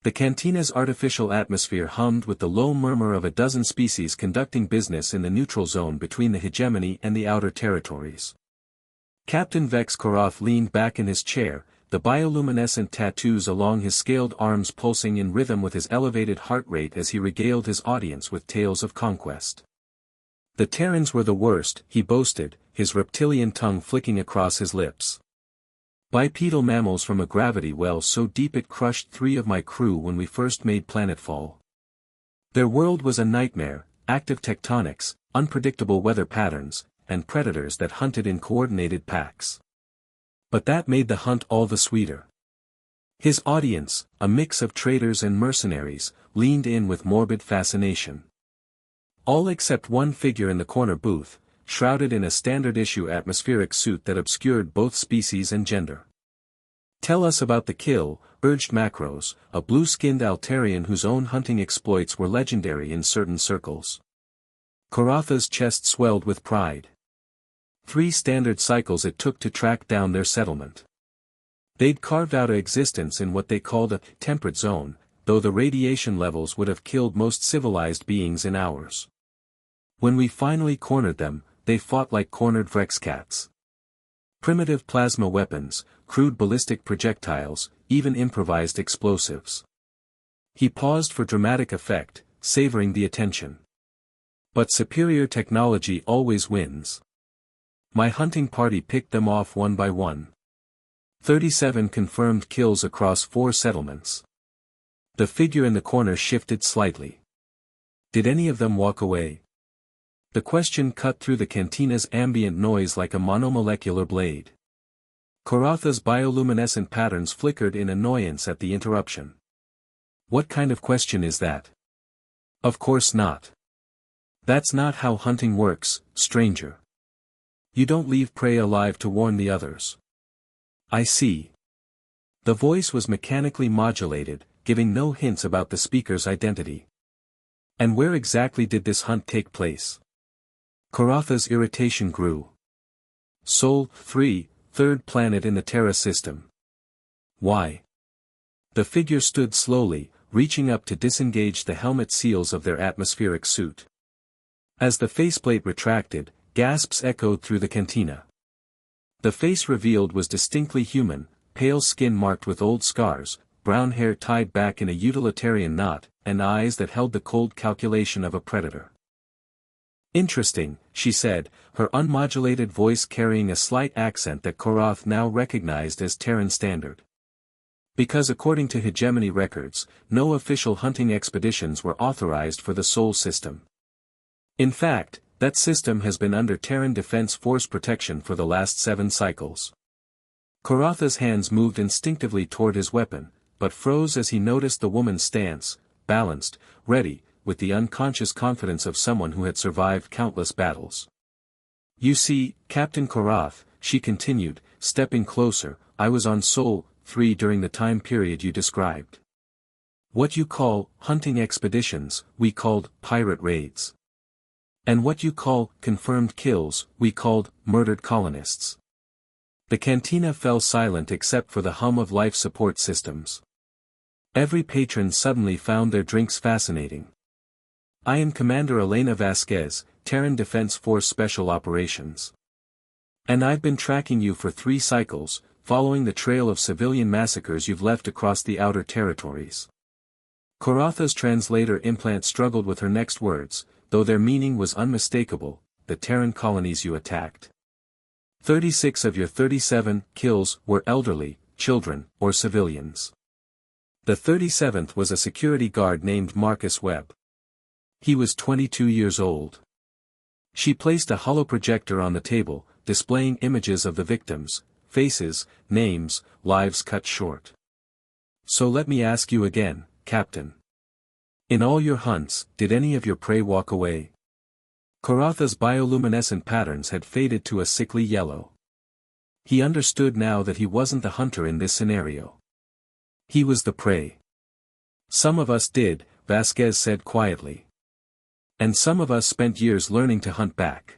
The cantina's artificial atmosphere hummed with the low murmur of a dozen species conducting business in the neutral zone between the hegemony and the outer territories. Captain Vex Koroth leaned back in his chair, the bioluminescent tattoos along his scaled arms pulsing in rhythm with his elevated heart rate as he regaled his audience with tales of conquest. The Terrans were the worst, he boasted, his reptilian tongue flicking across his lips. Bipedal mammals from a gravity well so deep it crushed 3 of my crew when we first made planetfall. Their world was a nightmare, active tectonics, unpredictable weather patterns, and predators that hunted in coordinated packs. But that made the hunt all the sweeter. His audience, a mix of traders and mercenaries, leaned in with morbid fascination. All except one figure in the corner booth, shrouded in a standard-issue atmospheric suit that obscured both species and gender. "Tell us about the kill," urged Macros, a blue-skinned Altarian whose own hunting exploits were legendary in certain circles. Karotha's chest swelled with pride. 3 standard cycles it took to track down their settlement. They'd carved out an existence in what they called a temperate zone, though the radiation levels would have killed most civilized beings in hours. When we finally cornered them, they fought like cornered Vrex cats. Primitive plasma weapons, crude ballistic projectiles, even improvised explosives. He paused for dramatic effect, savoring the attention. But superior technology always wins. My hunting party picked them off one by one. 37 confirmed kills across 4 settlements. The figure in the corner shifted slightly. Did any of them walk away? The question cut through the cantina's ambient noise like a monomolecular blade. Karotha's bioluminescent patterns flickered in annoyance at the interruption. What kind of question is that? Of course not. That's not how hunting works, stranger. You don't leave prey alive to warn the others. I see. The voice was mechanically modulated, giving no hints about the speaker's identity. And where exactly did this hunt take place? Karotha's irritation grew. Sol 3, 3rd planet in the Terra system. Why? The figure stood slowly, reaching up to disengage the helmet seals of their atmospheric suit. As the faceplate retracted, gasps echoed through the cantina. The face revealed was distinctly human, pale skin marked with old scars, brown hair tied back in a utilitarian knot, and eyes that held the cold calculation of a predator. Interesting, she said, her unmodulated voice carrying a slight accent that Koroth now recognized as Terran standard. Because according to hegemony records, no official hunting expeditions were authorized for the Sol system. In fact, that system has been under Terran Defense Force protection for the last 7 cycles. Karotha's hands moved instinctively toward his weapon, but froze as he noticed the woman's stance, balanced, ready, with the unconscious confidence of someone who had survived countless battles. You see, Captain Koroth, she continued, stepping closer, I was on Sol 3 during the time period you described. What you call hunting expeditions, we called pirate raids. And what you call confirmed kills, we called murdered colonists. The cantina fell silent except for the hum of life support systems. Every patron suddenly found their drinks fascinating. I am Commander Elena Vasquez, Terran Defense Force Special Operations. And I've been tracking you for 3 cycles, following the trail of civilian massacres you've left across the outer territories. Karotha's translator implant struggled with her next words, though their meaning was unmistakable, the Terran colonies you attacked. 36 of your 37 kills were elderly, children, or civilians. The 37th was a security guard named Marcus Webb. He was 22 years old. She placed a holoprojector on the table, displaying images of the victims, faces, names, lives cut short. So let me ask you again, Captain. In all your hunts, did any of your prey walk away? Karotha's bioluminescent patterns had faded to a sickly yellow. He understood now that he wasn't the hunter in this scenario. He was the prey. Some of us did, Vasquez said quietly. And some of us spent years learning to hunt back.